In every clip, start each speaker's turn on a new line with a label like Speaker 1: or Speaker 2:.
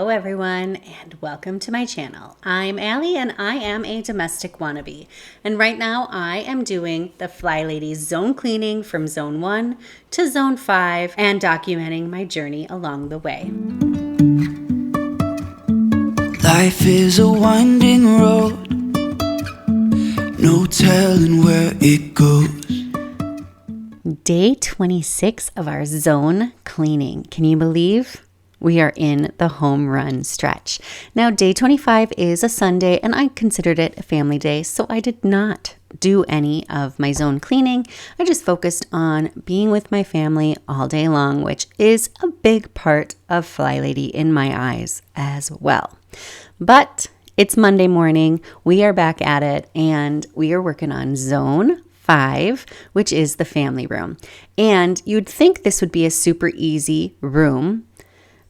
Speaker 1: everyone, and welcome to my channel. I'm Allie and I am a domestic wannabe. And right now I am doing the FlyLady Zone cleaning from Zone 1 to Zone 5 and documenting my journey along the way.
Speaker 2: Life is a winding road, no telling where it goes.
Speaker 1: Day 26 of our zone cleaning. Can you believe? We are in the home run stretch. Now, day 25 is a Sunday, and I considered it a family day, so I did not do any of my zone cleaning. I just focused on being with my family all day long, which is a big part of FlyLady in my eyes as well. But it's Monday morning. We are back at it, and we are working on Zone 5, which is the family room. And you'd think this would be a super easy room,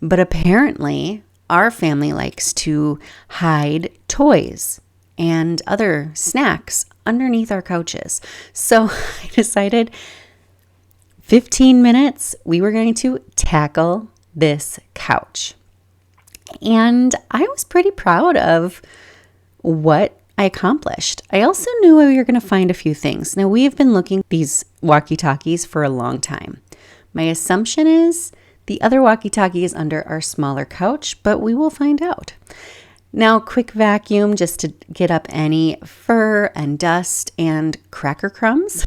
Speaker 1: but apparently our family likes to hide toys and other snacks underneath our couches. So I decided 15 minutes, we were going to tackle this couch. And I was pretty proud of what I accomplished. I also knew we were going to find a few things. Now, we have been looking at these walkie-talkies for a long time. My assumption is the other walkie-talkie is under our smaller couch, but we will find out. Now, quick vacuum just to get up any fur and dust and cracker crumbs,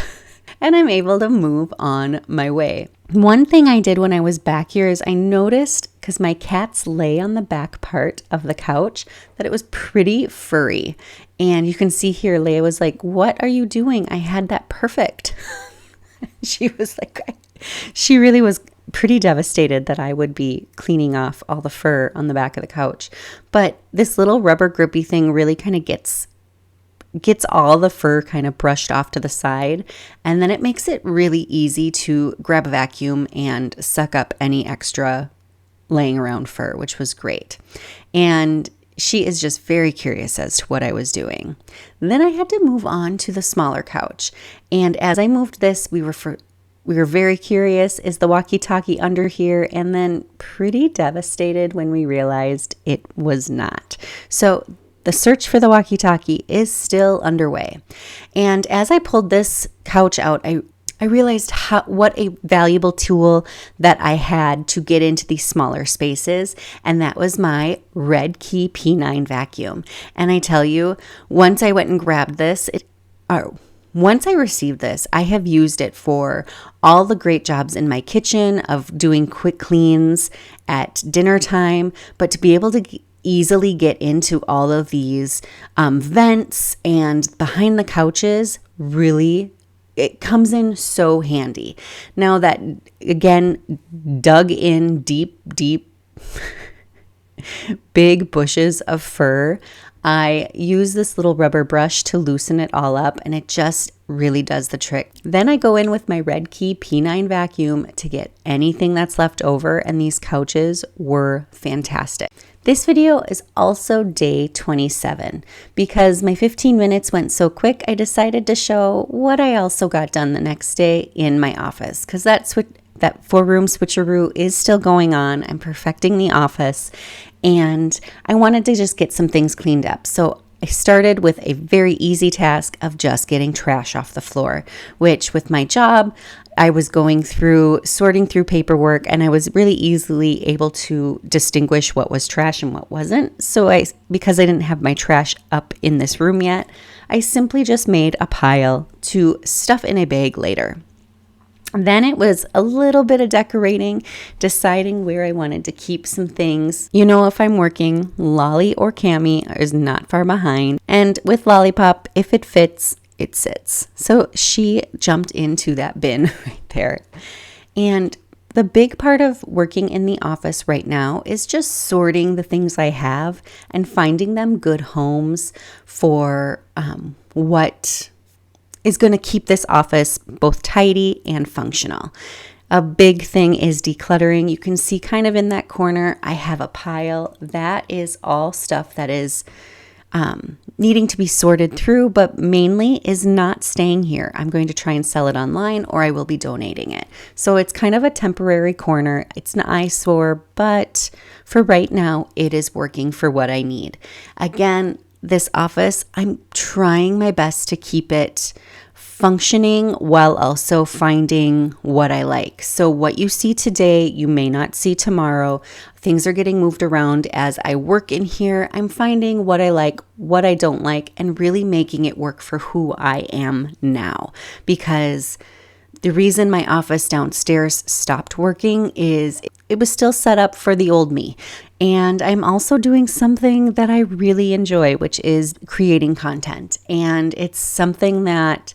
Speaker 1: and I'm able to move on my way. One thing I did when I was back here is I noticed, because my cats lay on the back part of the couch, that it was pretty furry. And you can see here, Leia was like, "What are you doing? I had that perfect." She was like, she really was pretty devastated that I would be cleaning off all the fur on the back of the couch. But this little rubber grippy thing really kind of gets all the fur kind of brushed off to the side, and then it makes it really easy to grab a vacuum and suck up any extra laying around fur, which was great. And she is just very curious as to what I was doing. Then I had to move on to the smaller couch, and as I moved this, we were very curious, is the walkie-talkie under here? And then pretty devastated when we realized it was not. So the search for the walkie-talkie is still underway. And as I pulled this couch out, I realized what a valuable tool that I had to get into these smaller spaces, and that was my RedKey P9 vacuum. And I tell you, once I went and grabbed this, once I received this, I have used it for all the great jobs in my kitchen of doing quick cleans at dinner time, but to be able to easily get into all of these vents and behind the couches, really, it comes in so handy. Now that, again, dug in deep, big bushes of fur, I use this little rubber brush to loosen it all up, and it just really does the trick. Then I go in with my RedKey P9 vacuum to get anything that's left over, and these couches were fantastic. This video is also day 27. Because my 15 minutes went so quick, I decided to show what I also got done the next day in my office, because that 4-room switcheroo is still going on. I'm perfecting the office, and I wanted to just get some things cleaned up. So I started with a very easy task of just getting trash off the floor, which with my job, I was sorting through paperwork, and I was really easily able to distinguish what was trash and what wasn't. So because I didn't have my trash up in this room yet, I simply just made a pile to stuff in a bag later. Then it was a little bit of decorating, deciding where I wanted to keep some things. You know, if I'm working, Lolly or Cammie is not far behind. And with Lollipop, if it fits, it sits. So she jumped into that bin right there. And the big part of working in the office right now is just sorting the things I have and finding them good homes for what is going to keep this office both tidy and functional. A big thing is decluttering. You can see kind of in that corner, I have a pile. That is all stuff that is needing to be sorted through, but mainly is not staying here. I'm going to try and sell it online, or I will be donating it. So it's kind of a temporary corner. It's an eyesore, but for right now, it is working for what I need. Again, this office, I'm trying my best to keep it functioning while also finding what I like. So what you see today, you may not see tomorrow. Things are getting moved around as I work in here. I'm finding what I like, what I don't like, and really making it work for who I am now. Because the reason my office downstairs stopped working is it was still set up for the old me. And I'm also doing something that I really enjoy, which is creating content. And it's something that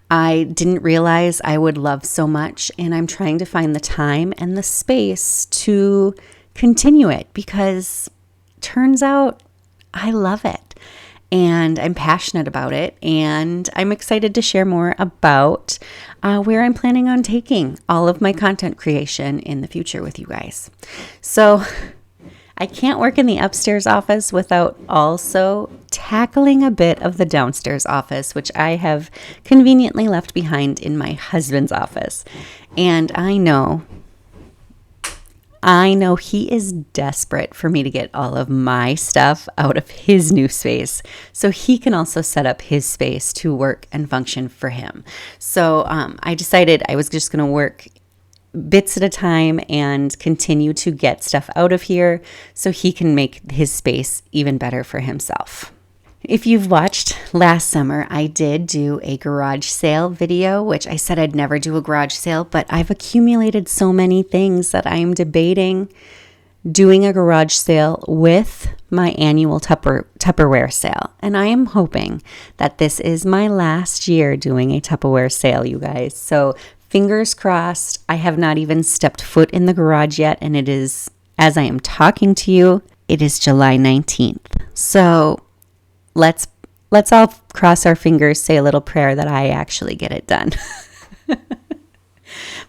Speaker 1: I didn't realize I would love so much. And I'm trying to find the time and the space to continue it, because turns out I love it. And I'm passionate about it, and I'm excited to share more about where I'm planning on taking all of my content creation in the future with you guys. So I can't work in the upstairs office without also tackling a bit of the downstairs office, which I have conveniently left behind in my husband's office. And I know he is desperate for me to get all of my stuff out of his new space so he can also set up his space to work and function for him. So I decided I was just going to work bits at a time and continue to get stuff out of here so he can make his space even better for himself. If you've watched last summer, I did do a garage sale video, which I said I'd never do a garage sale, but I've accumulated so many things that I am debating doing a garage sale with my annual Tupperware sale. And I am hoping that this is my last year doing a Tupperware sale, you guys. So fingers crossed. I have not even stepped foot in the garage yet, and it is, as I am talking to you, it is July 19th. So let's all cross our fingers, say a little prayer that I actually get it done.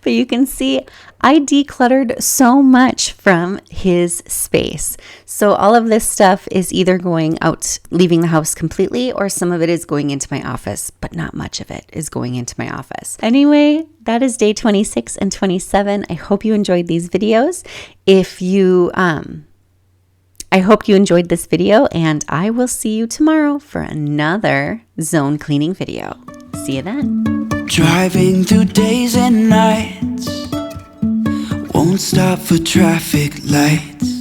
Speaker 1: But you can see I decluttered so much from his space. So all of this stuff is either going out, leaving the house completely, or some of it is going into my office, but not much of it is going into my office. Anyway, that is day 26 and 27. I hope you enjoyed these videos. I hope you enjoyed this video, and I will see you tomorrow for another zone cleaning video. See you then.
Speaker 2: Driving through days and nights, won't stop for traffic lights.